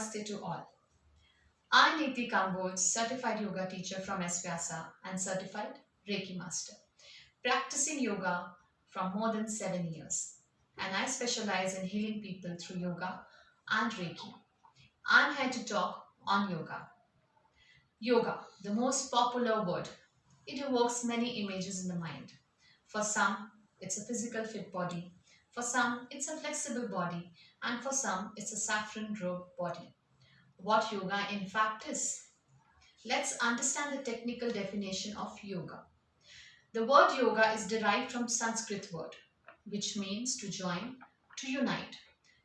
Namaste to all. I'm Neeti Kamboj, certified yoga teacher from SVyasa and certified Reiki master, practicing yoga from more than 7 years. And I specialize in healing people through yoga and Reiki. I'm here to talk on yoga. Yoga, the most popular word, it evokes many images in the mind. For some, it's a physical fit body. For some, it's a flexible body. And for some, it's a saffron robed body. What yoga in fact is? Let's understand the technical definition of yoga. The word yoga is derived from Sanskrit word, which means to join, to unite,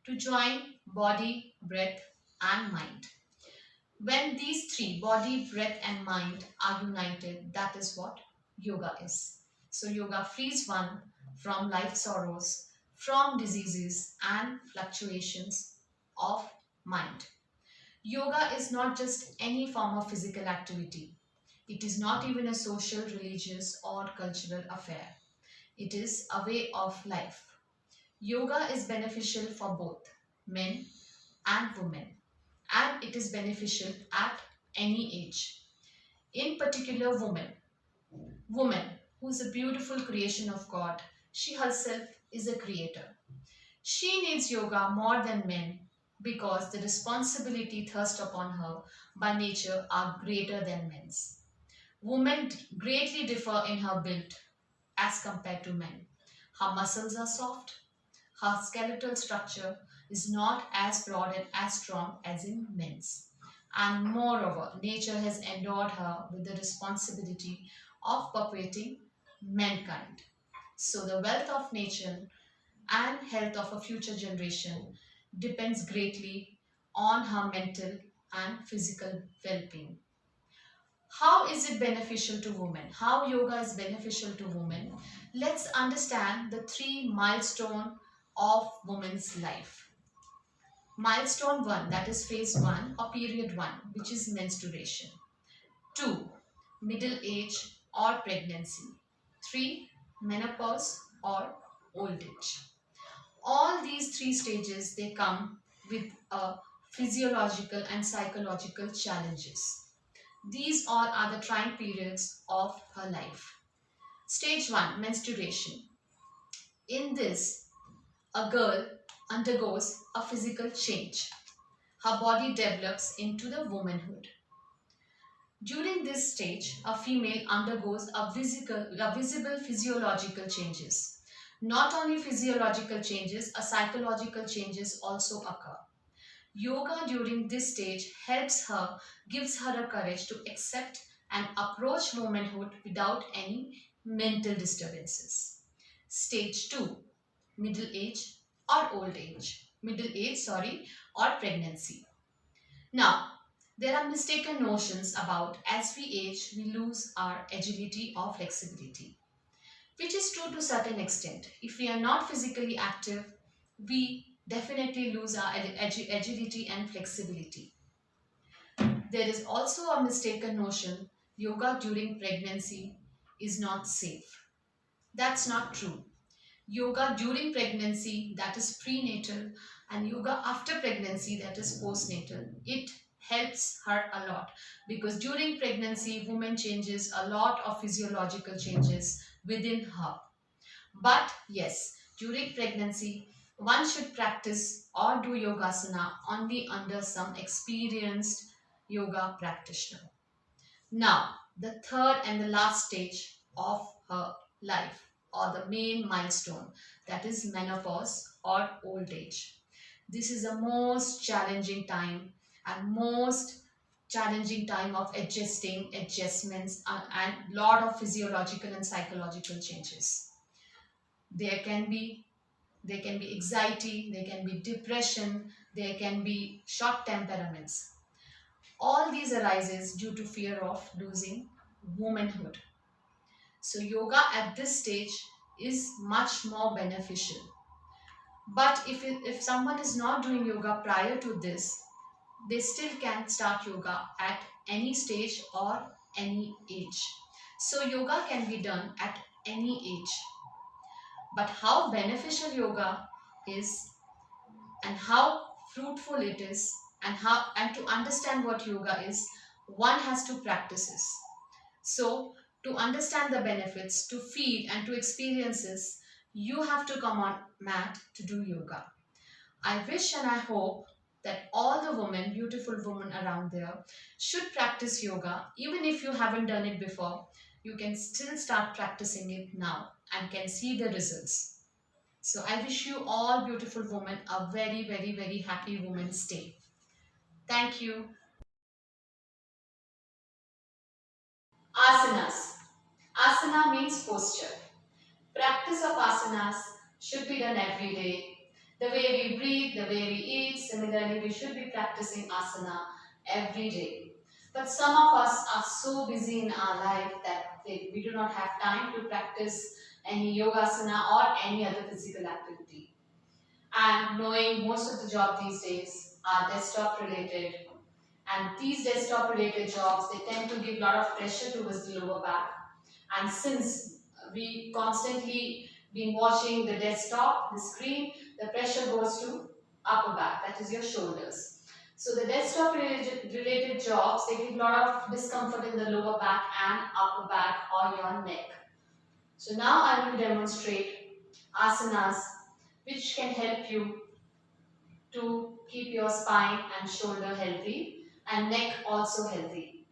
to join body, breath, and mind. When these three, body, breath, and mind, are united, that is what yoga is. So, yoga frees one from life sorrows, from diseases, and fluctuations of mind. Yoga is not just any form of physical activity. It is not even a social, religious, or cultural affair. It is a way of life. Yoga is beneficial for both men and women, and it is beneficial at any age. In particular, women. Woman, who is a beautiful creation of God, she herself is a creator. She needs yoga more than men because the responsibility thrust upon her by nature are greater than men's. Women greatly differ in her build as compared to men. Her muscles are soft, her skeletal structure is not as broad and as strong as in men's. And moreover, nature has endowed her with the responsibility of perpetuating mankind. So, the wealth of nature and health of a future generation depends greatly on her mental and physical well-being. How is it beneficial to women? How yoga is beneficial to women? Let's understand the three milestone of women's life. Milestone 1, that is phase 1 or period 1, which is menstruation. 2, middle age or pregnancy. 3, menopause or old age. All these three stages, they come with a physiological and psychological challenges. These all are the trying periods of her life. Stage 1, menstruation. In this, a girl undergoes a physical change. Her body develops into the womanhood. During this stage, a female undergoes a visible physiological changes. Not only physiological changes, a psychological changes also occur. Yoga during this stage helps her, gives her a courage to accept and approach womanhood without any mental disturbances. Stage 2, middle age or old age. Middle age, sorry, or pregnancy. Now, there are mistaken notions about as we age, we lose our agility or flexibility, which is true to a certain extent. If we are not physically active, we definitely lose our agility and flexibility. There is also a mistaken notion yoga during pregnancy is not safe. That's not true. Yoga during pregnancy, that is prenatal, and yoga after pregnancy, that is postnatal, it helps her a lot because during pregnancy woman changes a lot of physiological changes within her. But yes, during pregnancy one should practice or do yogasana only under some experienced yoga practitioner. Now, the third and the last stage of her life or the main milestone, that is menopause or old age. This is the most challenging time and most challenging time of adjustments and lot of physiological and psychological changes. There can be there can be anxiety, there can be depression, there can be short temperaments. All these arises due to fear of losing womanhood. So yoga at this stage is much more beneficial. But if someone is not doing yoga prior to this, they still can start yoga at any stage or any age. So yoga can be done at any age. But how beneficial yoga is and how fruitful it is And to understand what yoga is, one has to practice it. So, to understand the benefits, to feel and to experiences, you have to come on mat to do yoga. I wish and I hope that all the women, beautiful women around there, should practice yoga. Even if you haven't done it before, you can still start practicing it now and can see the results. So I wish you all beautiful women a very, very, very happy Women's Day. Thank you. Asanas. Asana means posture. Practice of asanas should be done every day. The way we breathe, the way we eat, similarly, we should be practicing asana every day. But some of us are so busy in our life that we do not have time to practice any yogasana or any other physical activity. And knowing most of the job these days are desktop related, and these desktop related jobs, they tend to give a lot of pressure towards the lower back. And since we constantly been watching the desktop, the screen, the pressure goes to upper back, that is your shoulders. So the desktop related jobs, they give a lot of discomfort in the lower back and upper back or your neck. So now I will demonstrate asanas which can help you to keep your spine and shoulder healthy and neck also healthy.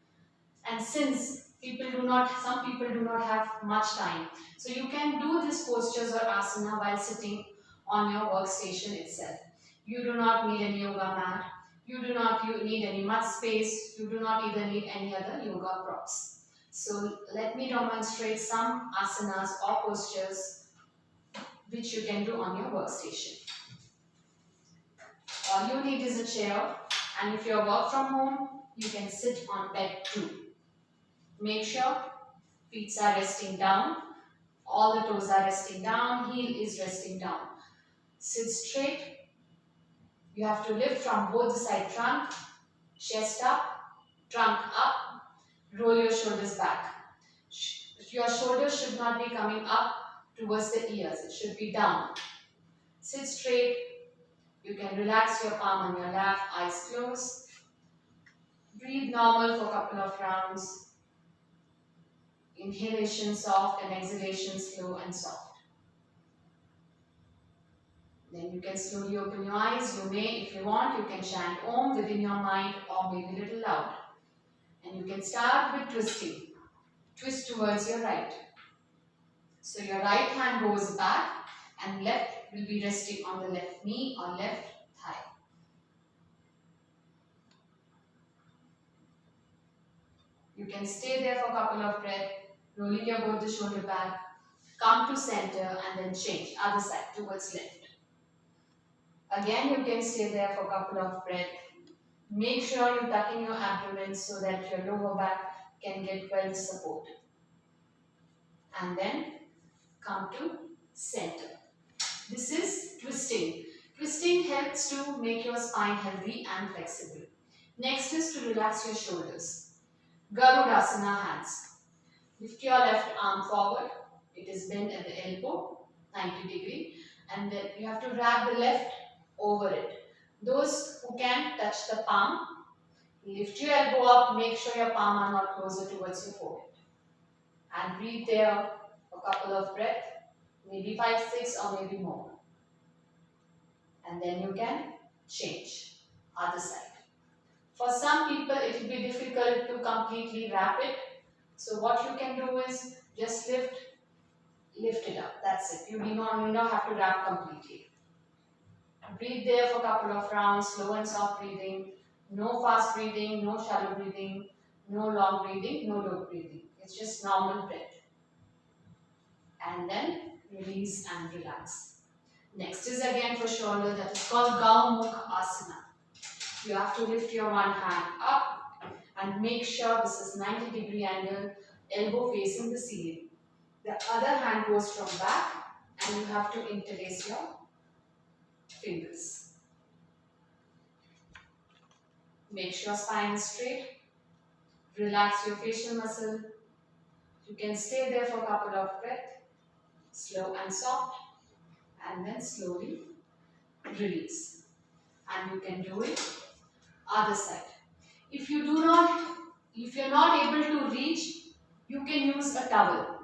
And since some people do not have much time, so you can do these postures or asana while sitting on your workstation itself. You do not need any yoga mat, you do not need any much space, you do not even need any other yoga props. So let me demonstrate some asanas or postures which you can do on your workstation. All you need is a chair, and if you work from home, you can sit on bed too. Make sure feet are resting down, all the toes are resting down, heel is resting down. Sit straight. You have to lift from both the side trunk, chest up, trunk up, roll your shoulders back. Your shoulders should not be coming up towards the ears, it should be down. Sit straight. You can relax your palm on your lap, eyes closed. Breathe normal for a couple of rounds. Inhalation soft and exhalation slow and soft. Then you can slowly open your eyes. You may, if you want, you can chant Om within your mind or maybe a little loud. And you can start with twisting. Twist towards your right. So your right hand goes back and left will be resting on the left knee or left thigh. You can stay there for a couple of breaths, rolling your both the shoulder back, come to center and then change, other side towards left. Again, you can stay there for a couple of breaths. Make sure you tuck in your abdomen so that your lower back can get well support. And then come to center. This is twisting. Twisting helps to make your spine healthy and flexible. Next is to relax your shoulders. Garudasana hands. Lift your left arm forward. It is bent at the elbow, 90 degree. And then you have to wrap the left over it. Those who can touch the palm, lift your elbow up, make sure your palm are not closer towards your forehead. And breathe there for a couple of breaths, maybe 5, 6 or maybe more. And then you can change other side. For some people it will be difficult to completely wrap it. So what you can do is just lift it up. That's it. You do not have to wrap completely. Breathe there for a couple of rounds, slow and soft breathing. No fast breathing, no shallow breathing, no long breathing, no low breathing. It's just normal breath. And then release and relax. Next is again for shoulder, that is called Gaumukh Asana. You have to lift your one hand up and make sure this is 90-degree angle, elbow facing the ceiling. The other hand goes from back and you have to interlace your fingers. Make sure spine is straight. Relax your facial muscle. You can stay there for a couple of breaths. Slow and soft. And then slowly release. And you can do it Other side. If you do not, if you're not able to reach, you can use a towel.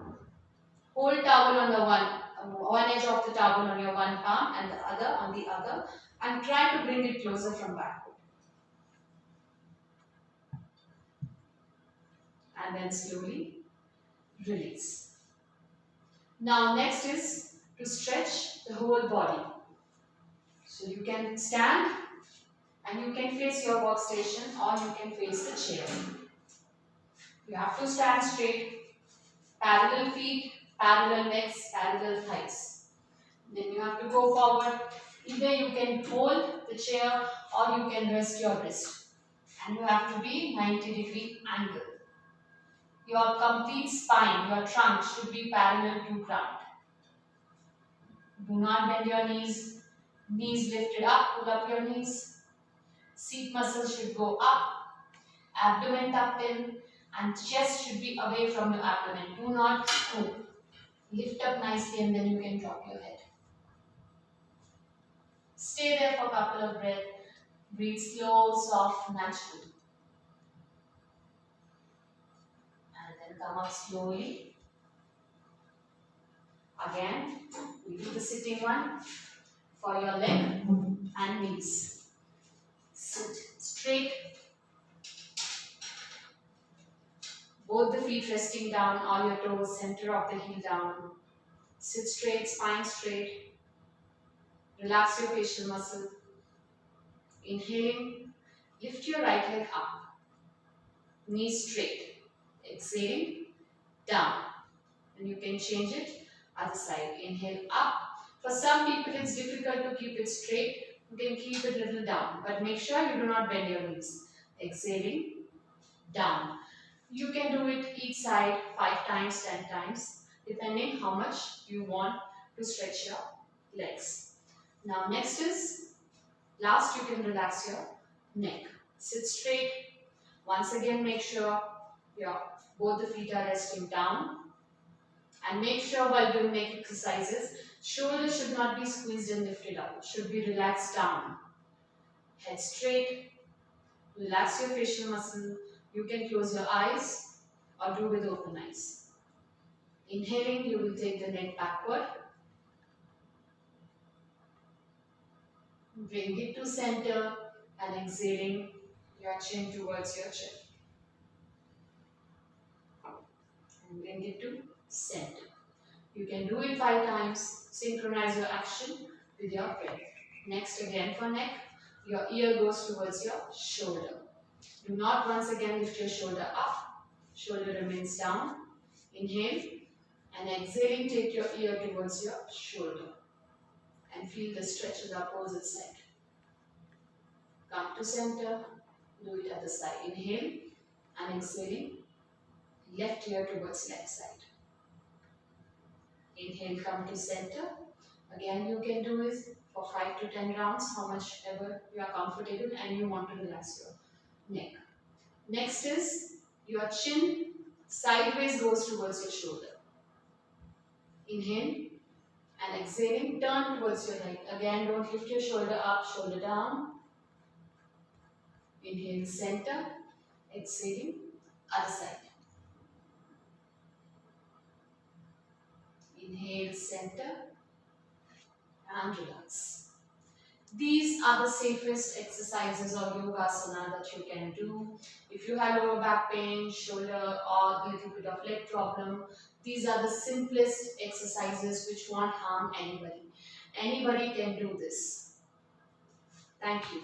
Hold towel on the one edge of the towel on your one palm and the other on the other, and try to bring it closer from backward. And then slowly release. Now next is to stretch the whole body. So you can stand and you can face your workstation or you can face the chair. You have to stand straight, parallel feet, parallel necks, parallel thighs. Then you have to go forward. Either you can hold the chair or you can rest your wrist. And you have to be 90-degree angle. Your complete spine, your trunk should be parallel to ground. Do not bend your knees. Knees lifted up, pull up your knees. Seat muscles should go up, abdomen tucked in, and chest should be away from your abdomen. Do not move. Lift up nicely and then you can drop your head. Stay there for a couple of breaths. Breathe slow, soft, natural. And then come up slowly. Again, we do the sitting one for your leg and knees. Sit straight. Both the feet resting down, all your toes, center of the heel down. Sit straight, spine straight. Relax your facial muscle. Inhaling, lift your right leg up. Knees straight. Exhaling, down. And you can change it other side. Inhale up. For some people it's difficult to keep it straight. You can keep it a little down. But make sure you do not bend your knees. Exhaling, down. You can do it each side 5 times, 10 times, depending how much you want to stretch your legs. Now next is, last you can relax your neck. Sit straight. Once again make sure both the feet are resting down. And make sure while doing neck exercises, shoulders should not be squeezed and lifted up. It should be relaxed down. Head straight. Relax your facial muscle. You can close your eyes or do with open eyes. Inhaling, you will take the neck backward. Bring it to center and exhaling your chin towards your chin. And bring it to center. You can do it 5 times. Synchronize your action with your breath. Next again for neck, your ear goes towards your shoulder. Do not once again lift your shoulder up. Shoulder remains down. Inhale and exhaling, take your ear towards your shoulder. And feel the stretch of the opposite side. Come to center. Do it at the side. Inhale and exhaling. Left ear towards left side. Inhale, come to center. Again, you can do it for 5 to 10 rounds, how much ever you are comfortable and you want to relax your neck. Next is your chin sideways goes towards your shoulder. Inhale and exhaling, turn towards your right. Again, don't lift your shoulder up, shoulder down. Inhale, center. Exhaling, other side. Inhale, center and relax. These are the safest exercises or yogasana that you can do. If you have lower back pain, shoulder or a little bit of leg problem, these are the simplest exercises which won't harm anybody. Anybody can do this. Thank you.